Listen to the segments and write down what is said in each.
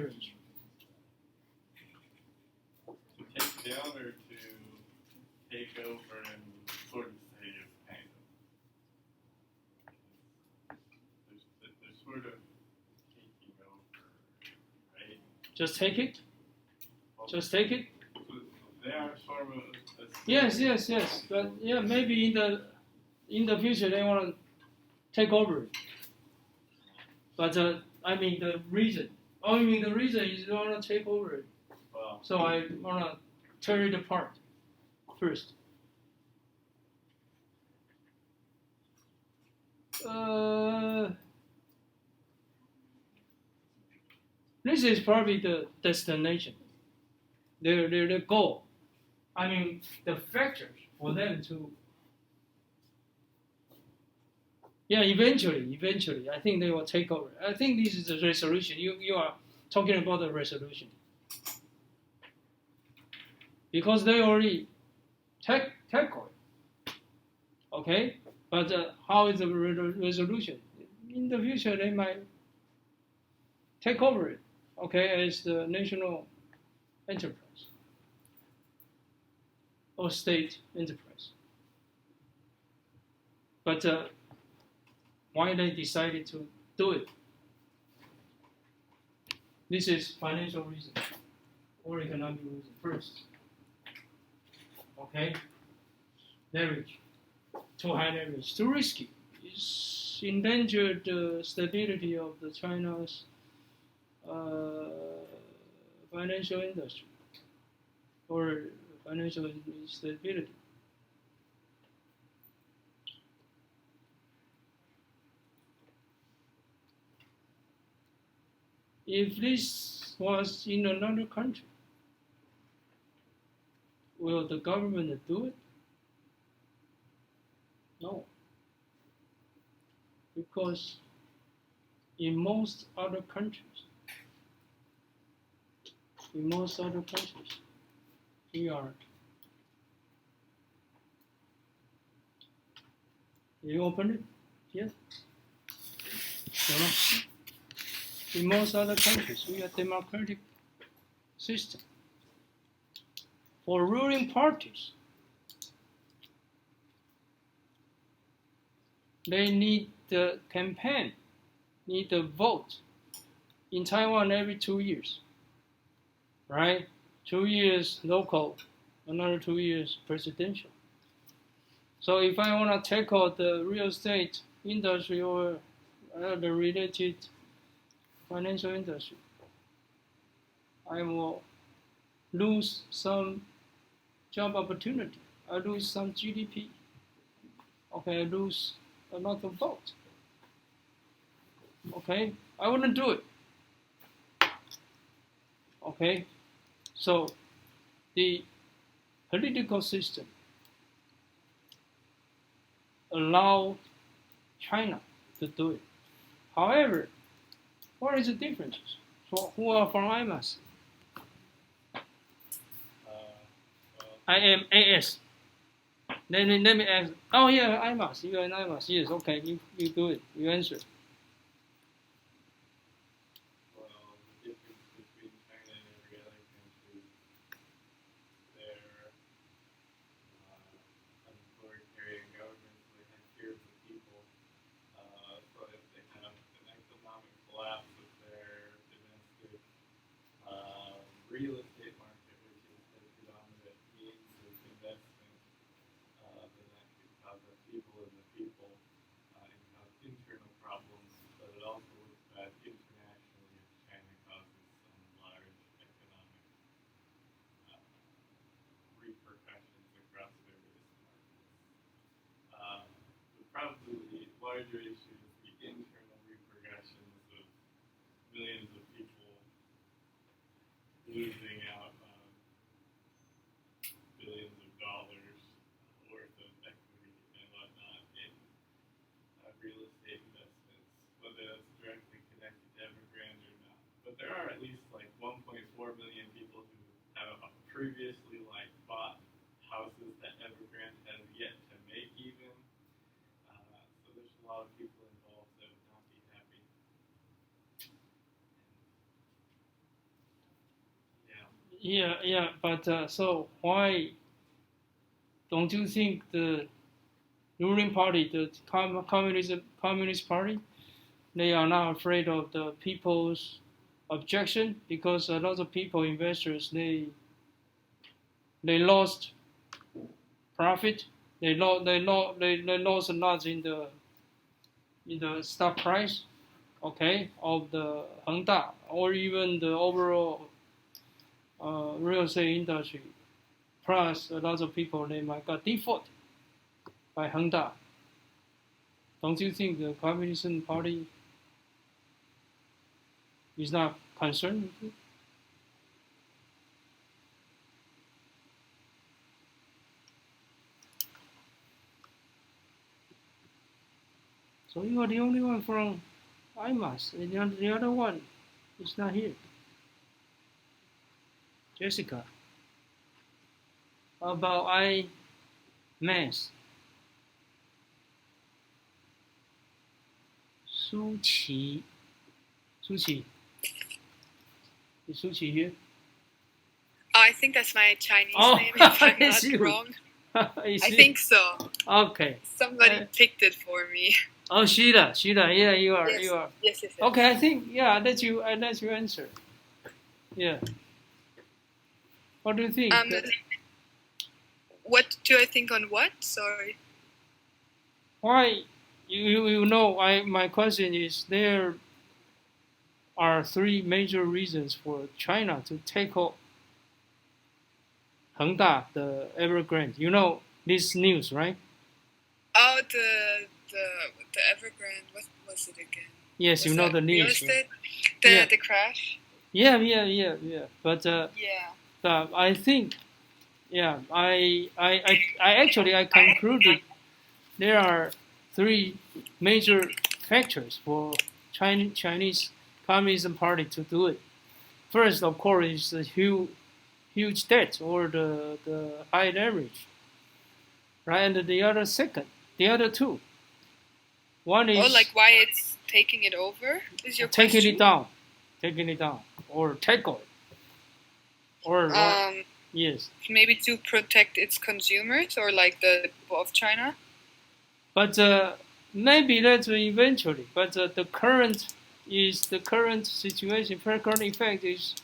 arrange. To take down or to take over and sort of say it's kind of. They're sort of taking over, right? Just take it? Well, Just take it? they are sort of Yes. But yeah, maybe in the future they want to take over it. But I mean the reason. Oh, you mean the reason is you want to take over it. Well, So I want to tear it apart first. This is probably the destination, their goal. I mean, the factors for them to. Yeah, eventually, I think they will take over. I think this is the resolution. You are talking about the resolution. Because they already tackle it. Okay? But how is the resolution? In the future, they might take over it, okay, as the national enterprise or state enterprise. But why they decided to do it? This is financial reason or economic reason first. Okay? Leverage. Too high leverage. Too risky. It's endangered the stability of the China's financial industry or financial stability. If this was in another country, will the government do it? No. Because in most other countries, we are. You open it? Yes. No. In most other countries, we are democratic system. For ruling parties, they need the campaign, need the vote. In Taiwan, every 2 years, right? 2 years local, another 2 years presidential. So if I want to tackle the real estate industry or the related financial industry, I will lose some job opportunity. I lose some GDP. Okay, I lose a lot of vote. Okay, I wouldn't do it. Okay, so the political system allow China to do it. However, what is the difference? So who are from IMAS? IMAS. Let me ask. Oh yeah, IMAS. You are an IMAS. Yes, okay. You do it. You answer. Well, the difference between China and every other country, their authoritarian governments, they have fear of the people. So if they have an economic collapse of their domestic real estate market, which is the predominant means of investment, then that could cause upheaval in the people and cause internal problems, but it also looks bad internationally if China causes some large economic repercussions across various markets. But probably the larger issue is the internal repercussions of millions of people losing out on billions of dollars worth of equity and whatnot in real estate investments, whether that's directly connected to Evergrande or not. But there are at least like 1.4 million people who have previously bought houses that Evergrande has yet to make even. So there's a lot of people involved that would not be happy. Yeah. But so why don't you think the ruling party, the communist party, they are not afraid of the people's objection? Because a lot of people, investors, they lost profit. They lost a lot in the stock price, okay, of the Hengda or even the overall real estate industry. Plus, a lot of people they might got default by Hengda. Don't you think the Communist Party is not concerned with it? So you are the only one from IMAS, and the other one is not here. Jessica, how about IMAS? Suchi. Is Suchi here? Oh, I think that's my Chinese Oh, name, if I'm it's not you. wrong. I I think so. Okay. Somebody picked it for me. Oh, Sheila, yeah, you are. Yes. Okay, I think I let you answer. Yeah. What do you think? What do I think on what? Sorry. Why you know my question is there are three major reasons for China to tackle Hengda, the Evergrande. You know this news, right? Oh, the Evergrande. What was it again? Yes, you know the real news. estate? Right? The crash? Yeah. But I think I concluded there are three major factors for Chinese Communism Party to do it. First, of course, is the huge debt or the high leverage, right? And the other two. One is like why it's taking it over? Is your taking question? Taking it down, or tackle it, or yes. Maybe to protect its consumers or like the people of China. But maybe that's eventually. But the current situation, current effect is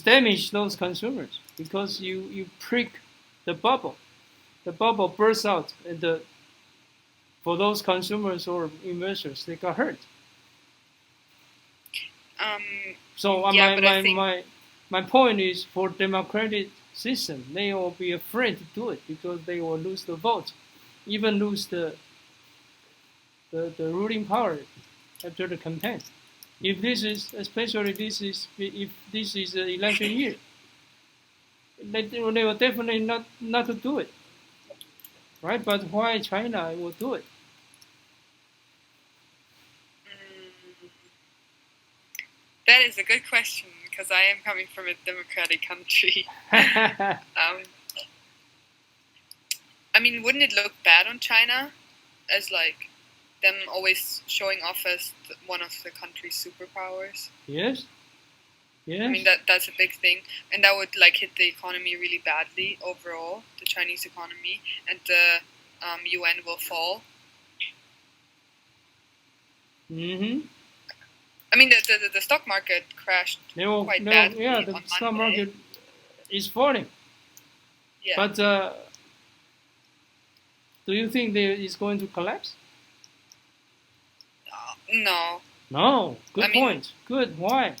damage those consumers because you prick the bubble. The bubble bursts out, and for those consumers or investors, they got hurt. So my point is, for democratic system, they will be afraid to do it because they will lose the vote, even lose the ruling power after the campaign. If this is the election year, they will definitely not to do it, right? But why China will do it? That is a good question because I am coming from a democratic country. I mean, wouldn't it look bad on China as like them always showing off as one of the country's superpowers? Yes. I mean, that's a big thing, and that would like hit the economy really badly overall, the Chinese economy, and the yuan will fall. Mm-hmm. I mean, the stock market crashed quite badly. Yeah, the stock market is falling. Yeah. But do you think it's going to collapse? No. No. Good point. Good. Why?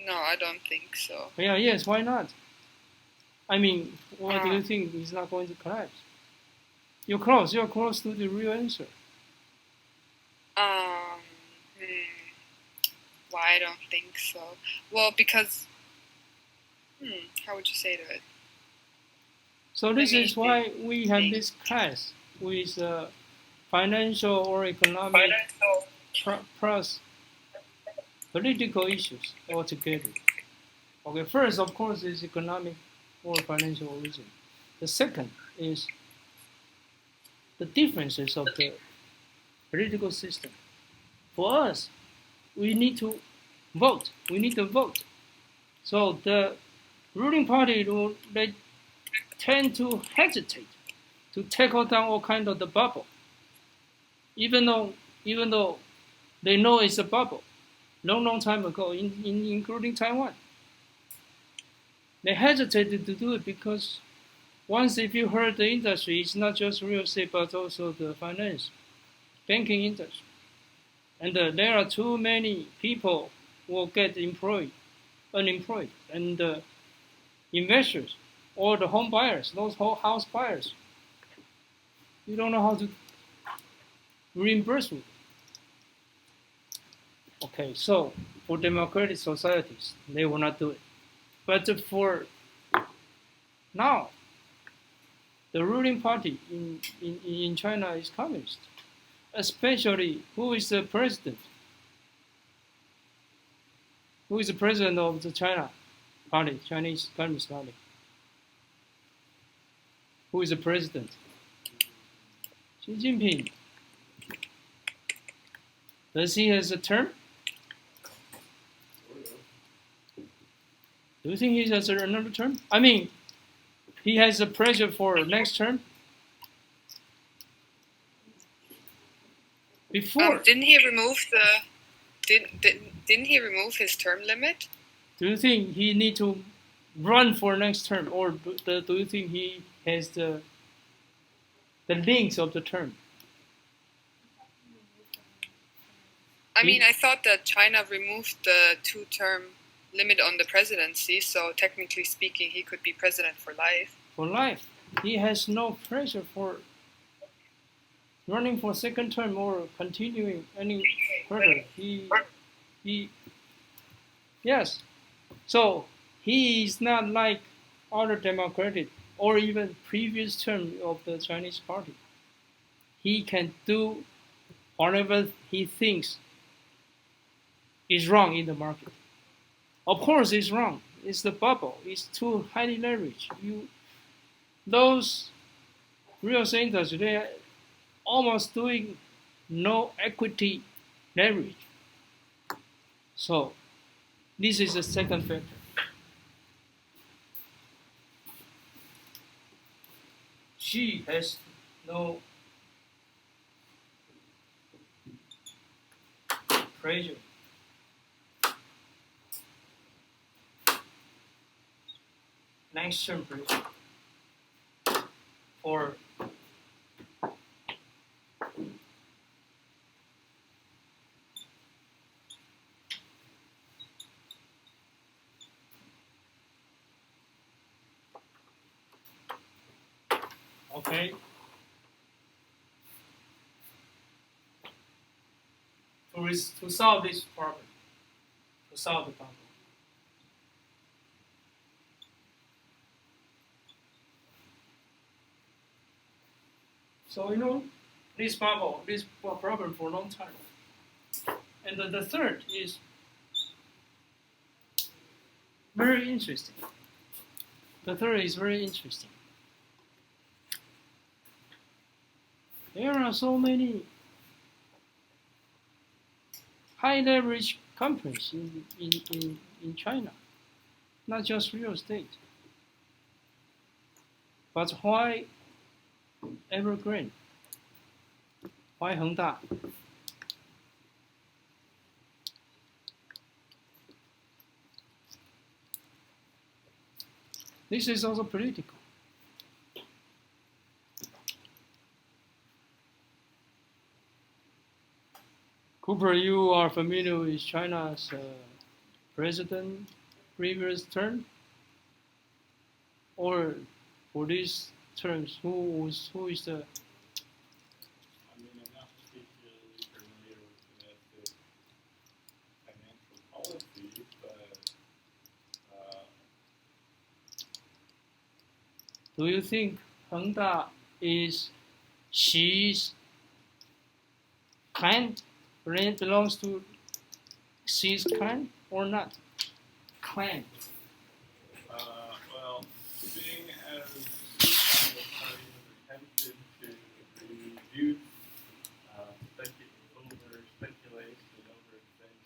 No, I don't think so. Yeah. Yes. Why not? I mean, why do you think it's not going to collapse? You're close to the real answer. Why I don't think so? Well, because how would you say to it? So this is why we have this class with financial or economic plus political issues altogether. Okay, first, of course, is economic or financial reason. The second is the differences of the political system. For us, we need to vote. We need to vote. So the ruling party, they tend to hesitate to tackle down all kind of the bubble, even though they know it's a bubble, long time ago, including Taiwan. They hesitated to do it because once if you heard the industry, it's not just real estate but also the finance, banking industry, and there are too many people who will get unemployed, and investors or the home buyers, those whole house buyers, you don't know how to reimburse them. Okay, so for democratic societies, they will not do it. But for now, the ruling party in China is communist, especially who is the president? Who is the president of the China party, Chinese Communist Party? Who is the president? Xi Jinping. Does he have a term? Do you think he has another term? I mean, he has a pressure for next term? Before. Didn't he remove Didn't he remove his term limit? Do you think he need to run for next term, or do you think he has the length of the term? I mean, I thought that China removed the 2-term limit on the presidency, so technically speaking, he could be president for life. For life. He has no pressure for running for second term or continuing any further. Yes. So he is not like other democratic or even previous term of the Chinese party. He can do whatever he thinks is wrong in the market. Of course, it's wrong. It's the bubble. It's too highly leveraged. Those real estate industry, they are almost doing no equity leverage. So this is the second factor. She has no pressure. Next term pressure. Or okay. To solve this problem, to solve the problem. So this problem for a long time. And the third is very interesting. The third is very interesting. There are so many high leverage companies in China, not just real estate. But why Evergrande? Why Hengda? This is also political. Cooper, you are familiar with China's president previous term? Or for these terms, who is the... I mean, I'm not particularly familiar with domestic financial policy, but do you think Hengda is Xi's clan? Belongs to Xi's clan or not? Clan. well, being as the party has attempted to reduce speculation over things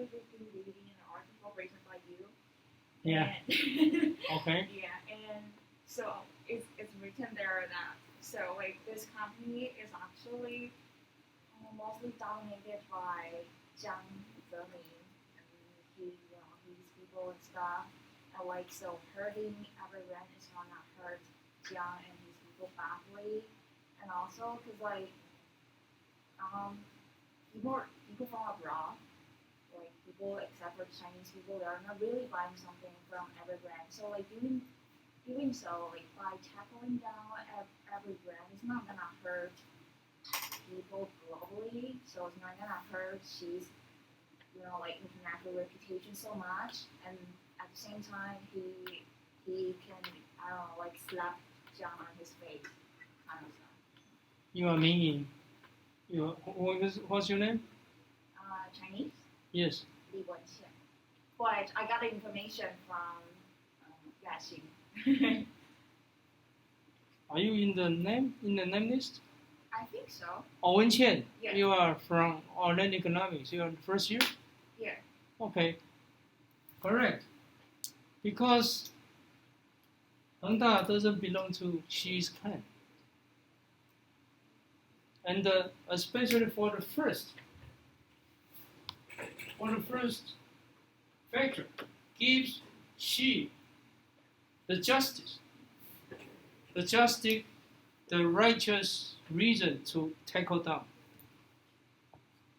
actually just been reading an article written by you. Yeah. And Okay. yeah, and so it's written there that so like this company is actually mostly dominated by Jiang Zemin and his people and stuff. And like so hurting everyone is gonna hurt Jiang and his people badly. And also because like people from abroad, like people except for Chinese people, they are not really buying something from every brand. So like doing so, like by tackling down every brand, it's not gonna hurt people globally. So it's not gonna hurt she's like international reputation so much. And at the same time, he can I don't know like slap John on his face, kind of stuff. You are meaning. What's your name? Chinese. Yes. Li Wenqian. But I got the information from Yaxing. Are you in the name list? I think so. Wen Qian. Yeah. You are from Orlando Economics. You are in the first year. Yeah. Okay. Correct. Because Hengda doesn't belong to Xi's clan. And especially for the first factor, gives Xi the justice, the righteous reason to tackle down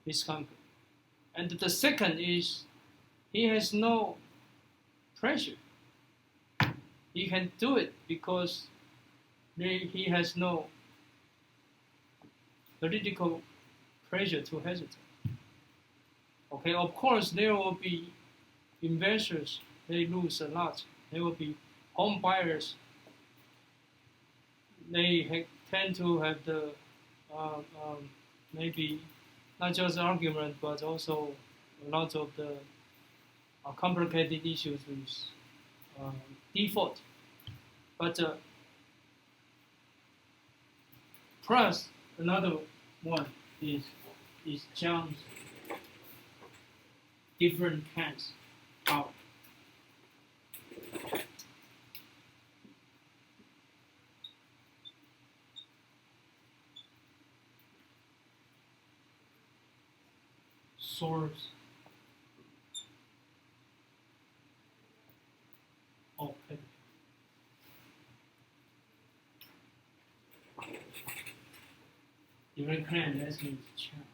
this company. And the second is he has no pressure. He can do it because he has no political pressure to hesitate. Okay, of course there will be investors, they lose a lot. There will be home buyers, they tend to have the maybe not just argument but also a lot of the complicated issues with default. But plus another one is Jiang's different kinds of source of capital. Different kind, that means Jiang.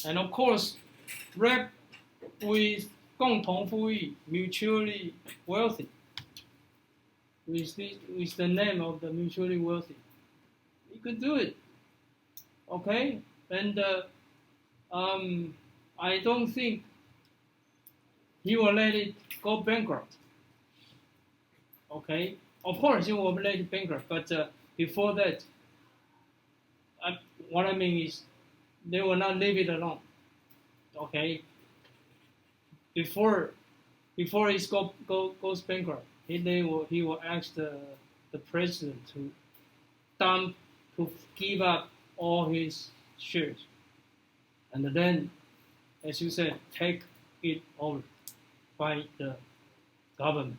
And of course, rap with 共同富裕, mutually wealthy, with the name of the mutually wealthy. You could do it, okay? And I don't think he will let it go bankrupt. Okay, of course he will let it bankrupt, but before that, what I mean is they will not leave it alone. Okay, before it goes bankrupt, he will ask the president to give up all his shares, and then, as you said, take it over by the government.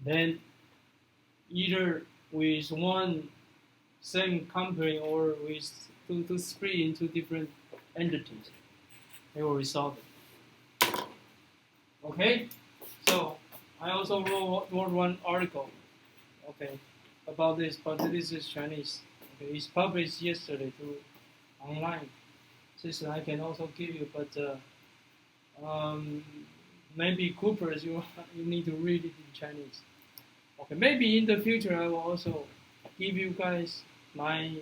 Then either with one same company or with two split into different entities, they will resolve it. Okay, so I also wrote one article, okay, about this, but this is Chinese. Okay, it's published yesterday online. This I can also give you, but maybe Cooper's you need to read it in Chinese. Okay, maybe in the future I will also give you guys my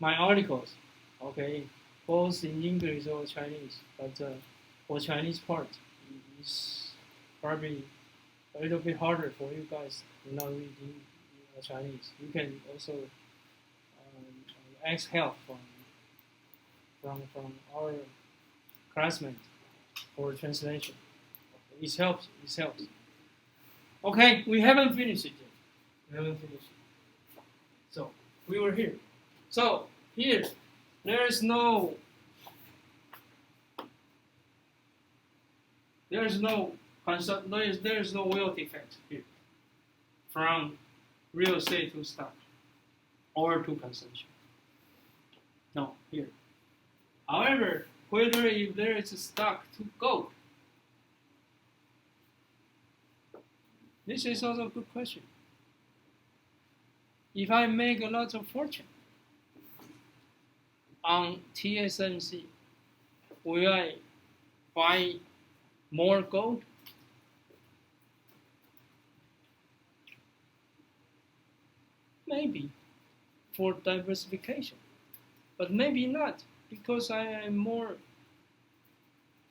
articles. Okay, both in English or Chinese. But for Chinese part, it's probably a little bit harder for you guys to not read in Chinese. You can also ask help from our classmates for translation. It helps. Okay, we haven't finished it yet. We haven't finished. So we were here. So here, there is no wealth effect here from real estate to stock or to consumption. No, here. However, whether if there is a stock to gold, this is also a good question. If I make a lot of fortune on TSMC, will I buy more gold? Maybe for diversification, but maybe not because I am more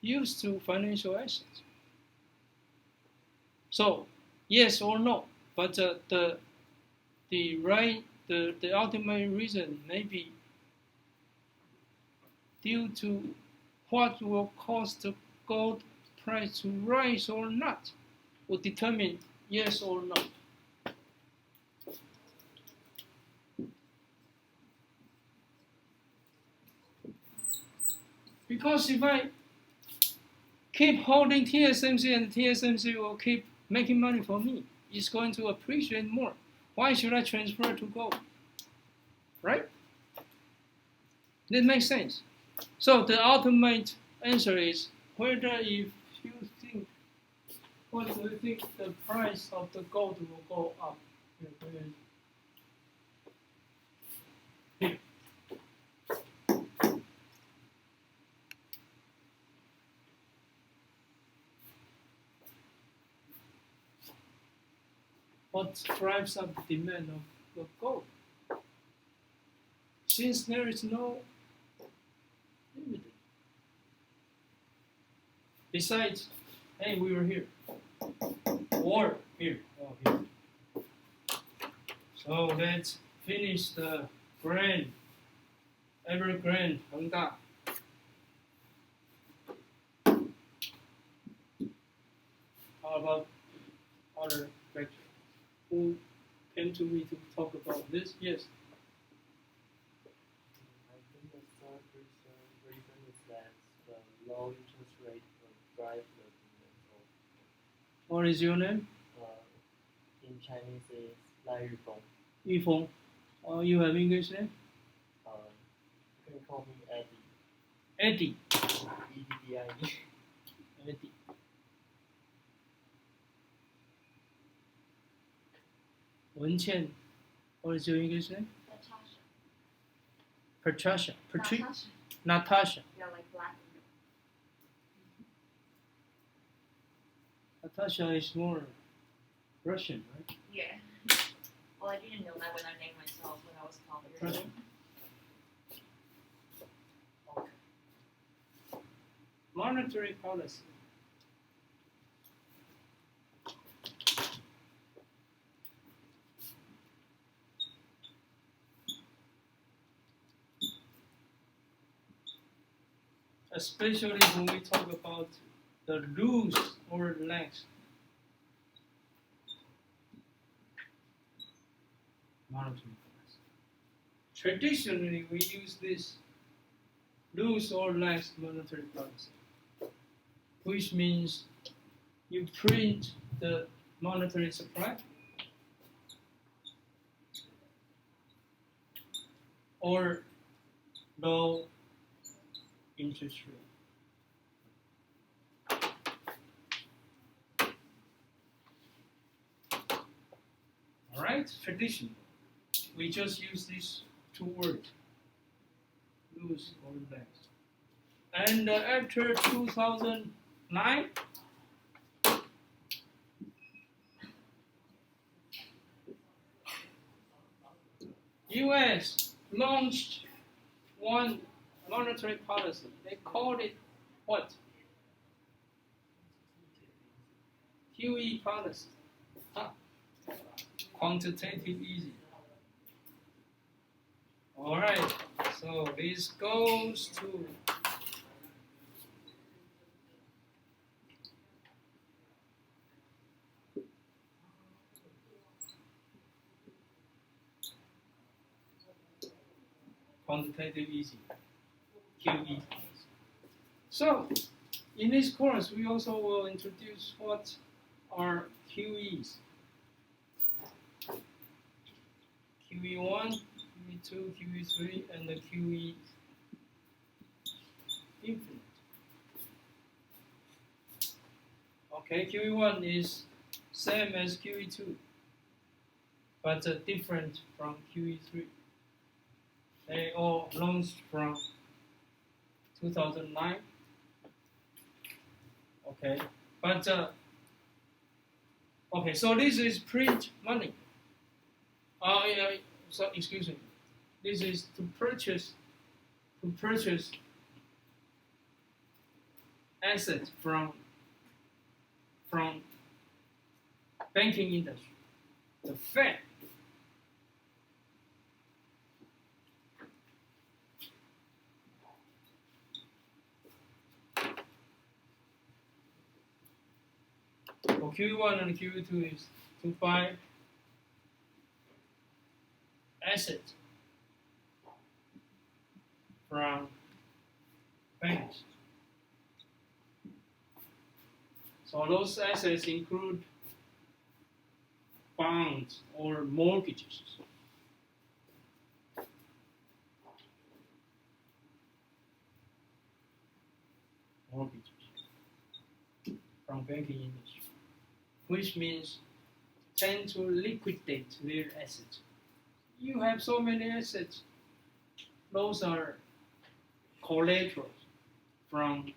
used to financial assets. So yes or no, but the ultimate reason may be due to what will cause the gold price to rise or not, will determine yes or no. Because if I keep holding TSMC and TSMC will keep making money for me, it's going to appreciate more. Why should I transfer to gold? Right? That makes sense. So the ultimate answer is whether if you think, what do you think the price of the gold will go up? Here. What drives up the demand of gold? Since there is no dividend. Besides, hey, we were here. War here. Oh, here. So let's finish the Evergrande Hengda. How about other lecture? Who came to me to talk about this? Yes. I think the third reason is that the low interest rate will drive the demand of. What is your name? In Chinese is Lai Yufeng. Yufeng. You have English name? You can call me Eddie. Eddie. EDDIE. Eddie. Wenqian. What is your English name? Natasha. Patricia. Natasha. Yeah, like black. Natasha is more Russian, right? Yeah. Well, I didn't know that when I named myself when I was 12 years Russian. old. Okay. Monetary policy. Especially when we talk about the loose or lax monetary policy. Traditionally, we use this loose or lax monetary policy, which means you print the monetary supply or low interest rate. All right, tradition. We just use these two words, loose or lax. And after 2009, U.S. launched one monetary policy. They called it what? QE policy. Quantitative easing. All right. So this goes to quantitative easing, QE. So, in this course, we also will introduce what are QEs. QE1, QE2, QE3, and the QE infinite. Okay, QE1 is same as QE2, but different from QE3. They all launched from 2009. Okay, but okay, so this is print money. So excuse me. This is to purchase assets from banking industry. The Fed. For QE1 and QE2 is to buy assets from banks. So those assets include bonds or mortgages. Mortgages from banking industry, which means tend to liquidate their assets. You have so many assets, those are collaterals from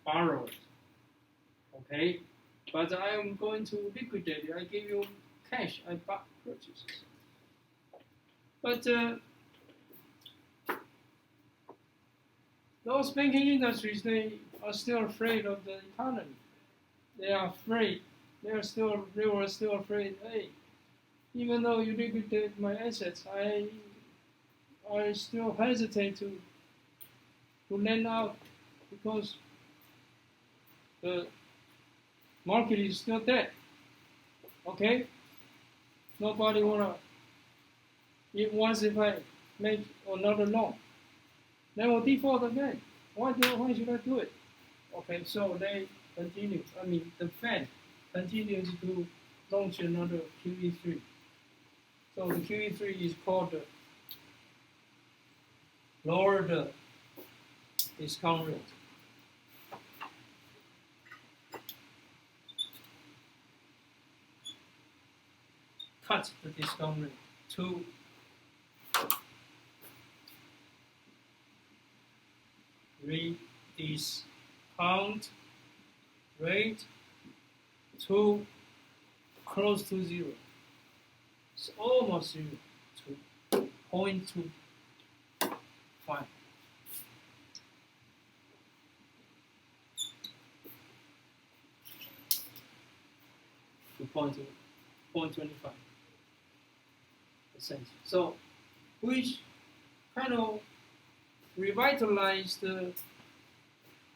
borrowers. Okay, but I am going to liquidate it. I give you cash, I buy purchases. But those banking industries, they are still afraid of the economy. They are afraid. They were still afraid. Hey, even though you liquidate my assets, I still hesitate to lend out because the market is still dead. Okay? Nobody wanna. If I make another loan, they will default again. Why should I do it? Okay, so they continue. I mean, the Fed continues to launch another QE3. So the QE3 is called lower the discount rate. Cut the discount rate to discount rate to close to zero. It's almost zero to 0.25. To 0.25%. So, which kind of revitalized the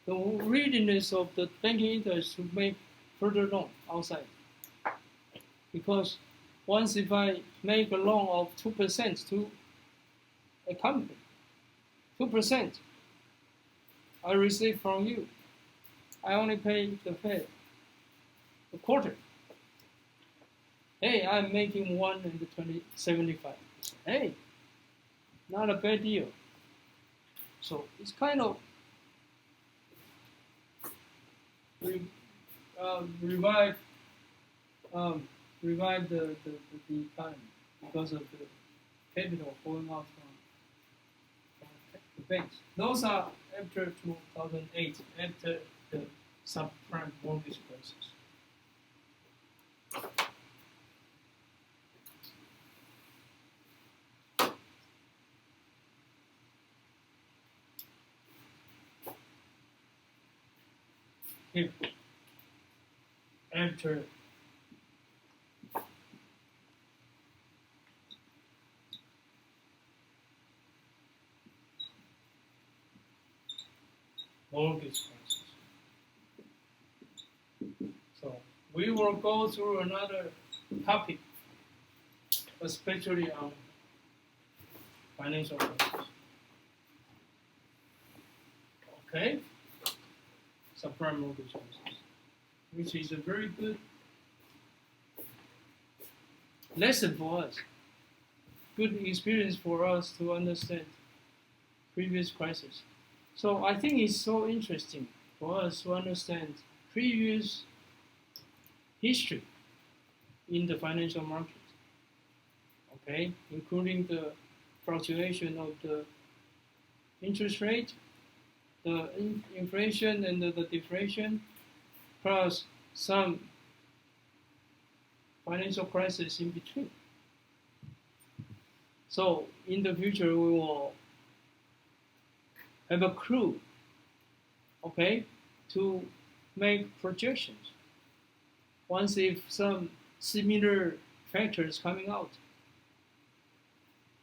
readiness of the banking industry to make further loan outside. Because once if I make a loan of 2% to a company, 2% I receive from you, I only pay the Fed a quarter. Hey, I'm making 1.75%. Hey, not a bad deal. So it's kind of revive the economy because of the capital going out from the banks. Those are after 2008, after the subprime mortgage crisis. Here, enter mortgage crisis. So we will go through another topic, especially on financial crisis. Okay? Subprime mortgage crisis, which is a very good lesson for us, good experience for us to understand previous crisis. So I think it's so interesting for us to understand previous history in the financial market, okay, including the fluctuation of the interest rate, the inflation and the deflation, plus some financial crisis in between. So in the future, we will have a clue, okay, to make projections. Once if some similar factors coming out,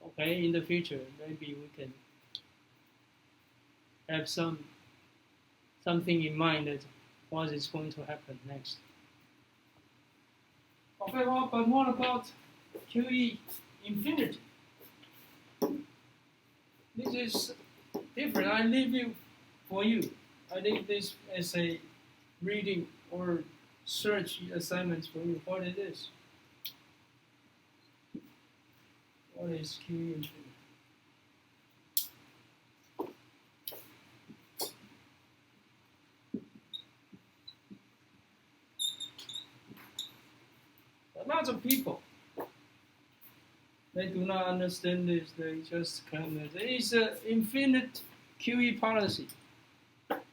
okay, in the future, maybe we can have something in mind that what is going to happen next. Okay, well, but what about QE infinity? This is different. I leave it for you. I leave this as a reading or search assignment for you. What it is? What is QE infinity? Lots of people, they do not understand this. They just kind of, it's an infinite QE policy,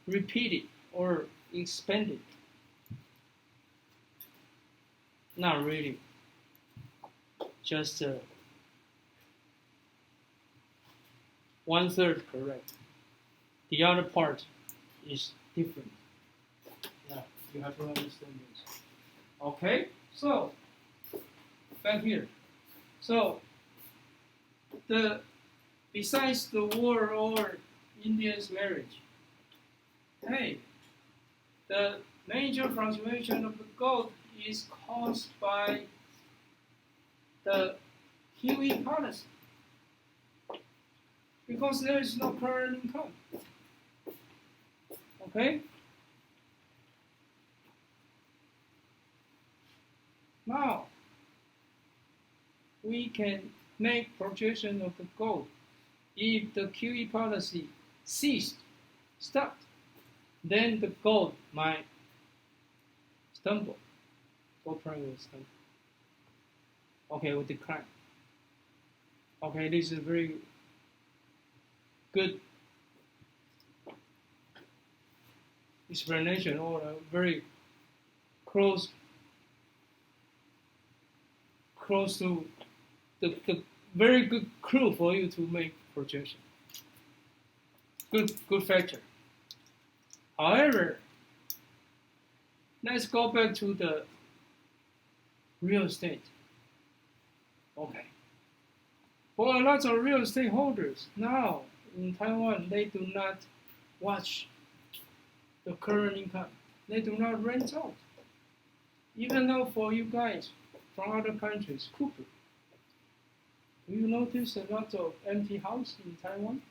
repeated or expanded. Not really, just 1/3 correct. The other part is different. Yeah, you have to understand this. Okay, so back here. So besides the war or India's marriage, hey, the major fluctuation of the gold is caused by the QE policy because there is no current income. Okay? Now, we can make projection of the gold. If the QE policy stopped, then the gold might stumble. Gold price will stumble. Okay, will decline. Okay, this is a very good explanation or a very close to the very good clue for you to make projection. Good factor. However, let's go back to the real estate. Okay. For a lot of real estate holders now in Taiwan, they do not watch the current income. They do not rent out. Even though for you guys from other countries, Cooper, do you notice a lot of empty house in Taiwan?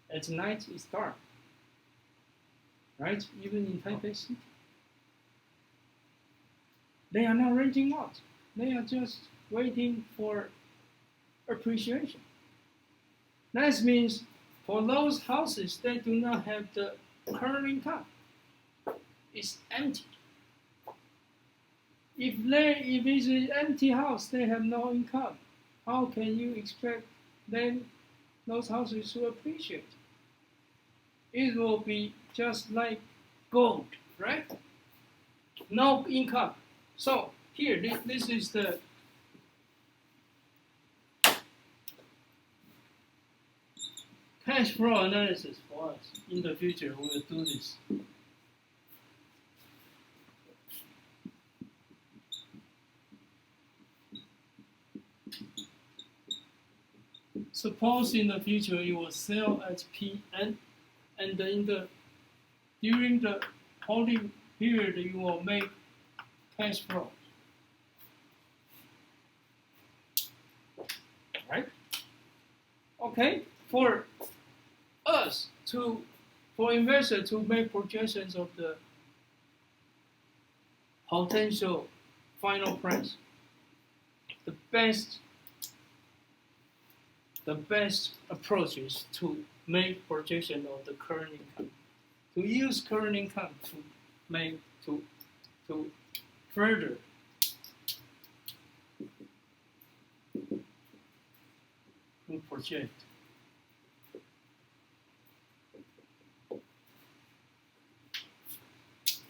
At night it's dark, right? Even in Taipei City. They are not renting out. They are just waiting for appreciation. That means for those houses, they do not have the current income. It's empty. If it's an empty house, they have no income. How can you expect then those houses to appreciate? It will be just like gold, right? No income. So here, this is the cash flow analysis for us. In the future, we will do this. Suppose in the future you will sell at PN, and during the holding period you will make cash flow. Right? Okay, for us to for investors to make projections of the potential final price, the best approach is to make projection of the current income. To use current income to further to project.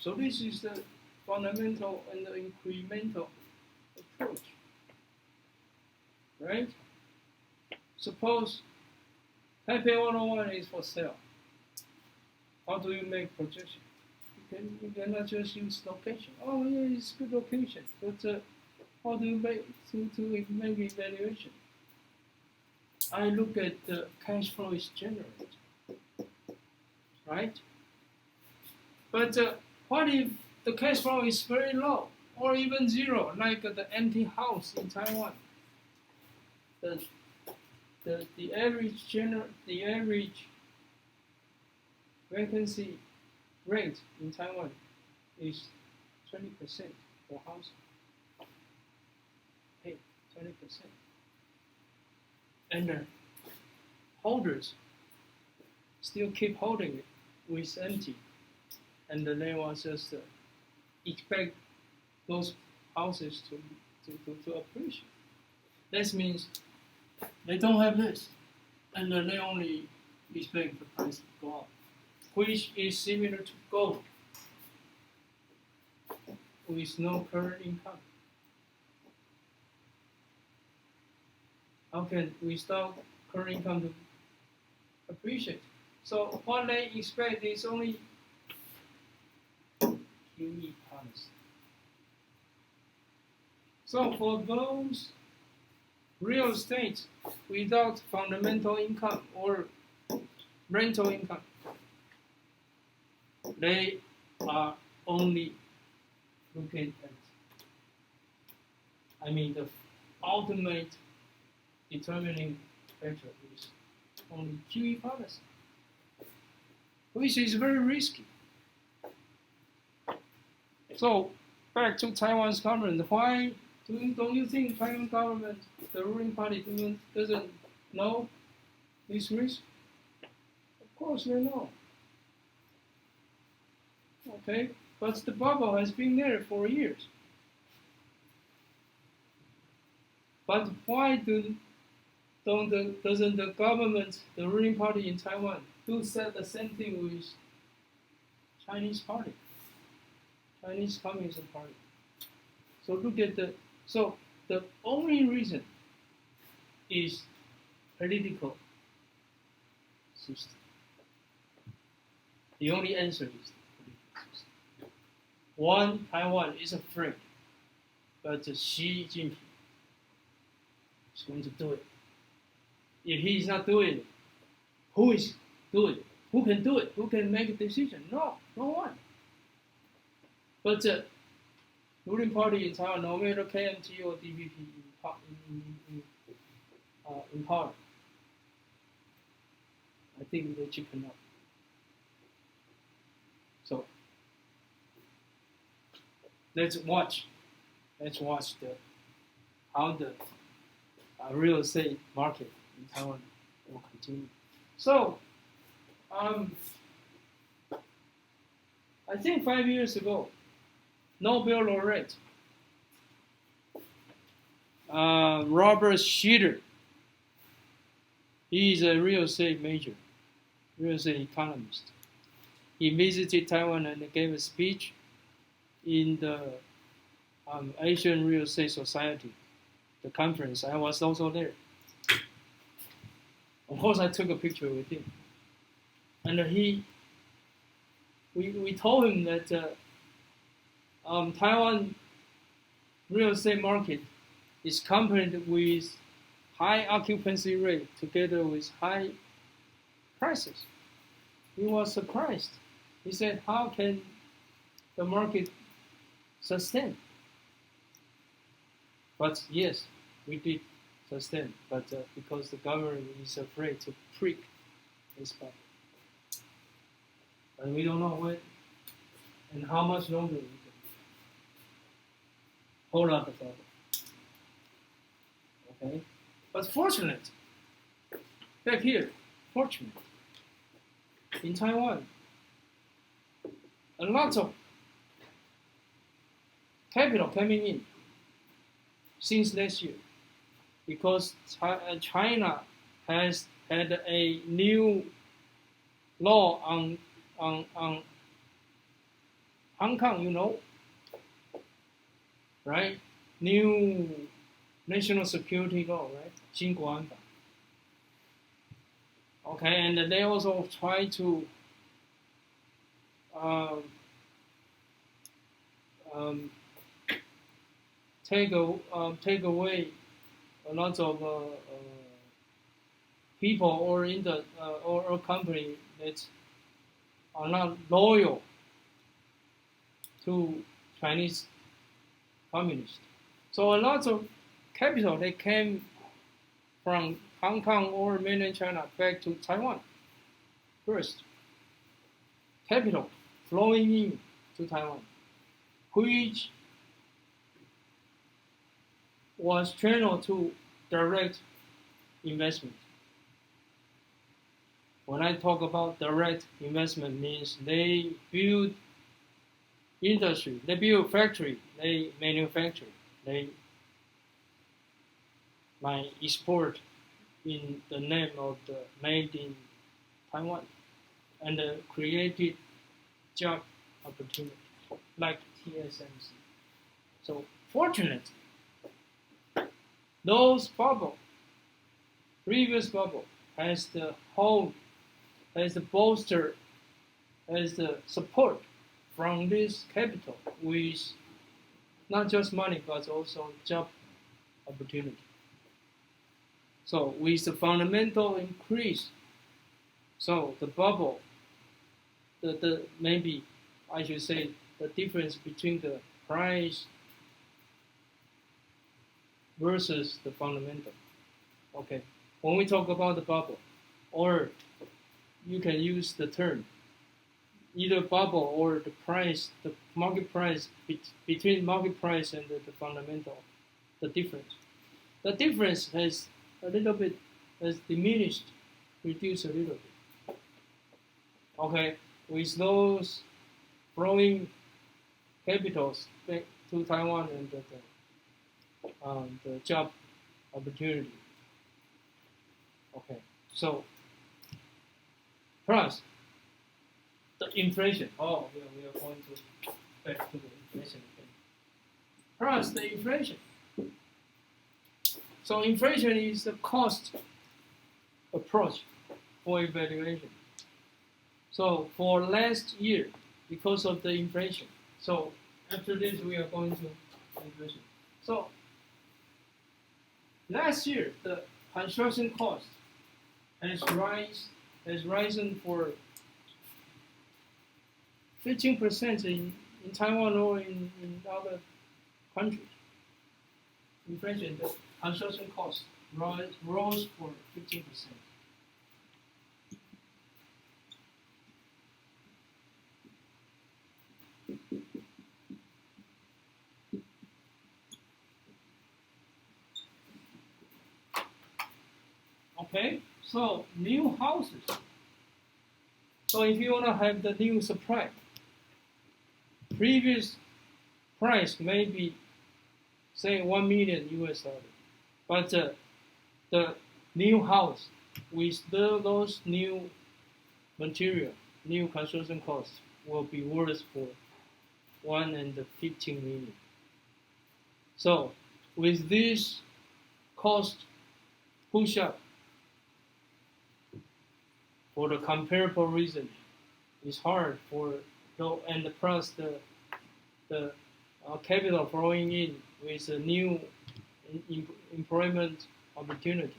So this is the fundamental and the incremental approach, right? Suppose Taipei 101 is for sale. How do you make projection? You cannot just use location. Oh yeah, it's good location, but how do you make to make evaluation? I look at the cash flow is generated, right? But what if the cash flow is very low or even zero, like the empty house in Taiwan? The average vacancy rate in Taiwan is 20% for house. Hey, 20%. And the holders still keep holding it with empty, and they was just expect those houses to appreciate. That means they don't have this, and they only expect the price to go up, which is similar to gold with no current income. How can we stop current income to appreciate? So what they expect is only QE policy. So for those real estate without fundamental income or rental income, they are only looking at, the ultimate determining factor is only QE policy, which is very risky. So back to Taiwan's government, why don't you think Taiwan government, the ruling party, doesn't know this risk? Of course they know. Okay, but the bubble has been there for years. But why doesn't the government, the ruling party in Taiwan, do the same thing with Chinese party, Chinese Communist Party? So look at the only reason is political system. The only answer is political system. One, Taiwan is afraid, but Xi Jinping is going to do it. If he is not doing it, who is doing it? Who can do it? Who can make a decision? No one. But ruling party in Taiwan, no matter KMT or DPP in power, I think they chicken up. So let's watch how the real estate market in Taiwan will continue. So I think 5 years ago, Nobel laureate Robert Schitter, he is a real estate major, real estate economist. He visited Taiwan and gave a speech in the Asian Real Estate Society, the conference. I was also there. Of course, I took a picture with him. And we told him that Taiwan real estate market is accompanied with high occupancy rate together with high prices. He was surprised. He said, how can the market sustain? But yes, we did sustain, but because the government is afraid to prick his bubble. and we don't know when and how much longer we can hold up the bubble. Okay, but fortunate, back here, fortunate, in Taiwan, a lot of capital coming in since last year, because China has had a new law on Hong Kong, you know, right? New national security law, right? 新国安法. Okay, and they also try to take away a lot of people or in the or company that are not loyal to Chinese communists. So a lot of capital they came from Hong Kong or mainland China back to Taiwan first. Capital flowing in to Taiwan, which was channeled to direct investment. When I talk about direct investment, means they build industry, they build factory, they manufacture, they might export in the name of the made in Taiwan, and created job opportunity like TSMC. So fortunately, those bubble, previous bubble, has the hold, has the bolster, has the support from this capital with not just money but also job opportunity. So with the fundamental increase, so the bubble, the maybe I should say the difference between the price versus the fundamental. Okay, when we talk about the bubble, or you can use the term either bubble or the price, the market price, between market price and the fundamental, the difference. The difference has a little bit, has diminished, reduced a little bit. Okay, with those flowing capitals back to Taiwan and the job opportunity. Okay, so plus the inflation. Oh, we are going to back to the inflation again. Plus the inflation. So inflation is the cost approach for evaluation. So for last year, because of the inflation. So after this, we are going to inflation. So last year, the construction cost has risen for 15% in Taiwan or in other countries. Inflation, the construction cost rose for 15%. Okay, so new houses. So if you want to have the new supply, previous price may be, say, $1 million US, but the new house with those new material, new construction costs will be worth for 115 million. So with this cost push up, for the comparable reason, it's hard for and plus the capital flowing in with a new employment opportunity.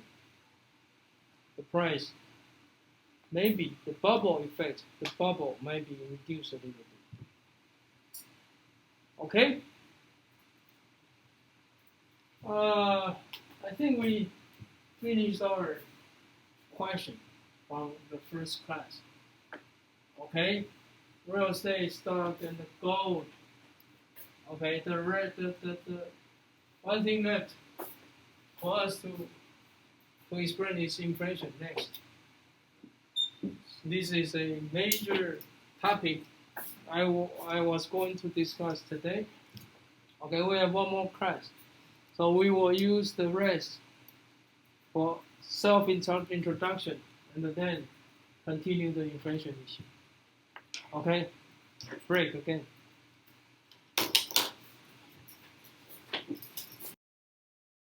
The price, maybe the bubble effect, the bubble may be reduced a little bit. Okay? I think we finished our question from the first class. Okay? real estate, stock, and the gold. Okay, the one thing left for us to explain is inflation next. This is a major topic I was going to discuss today. Okay, we have one more class. So we will use the rest for self-introduction and then continue the inflation issue. Okay, break again.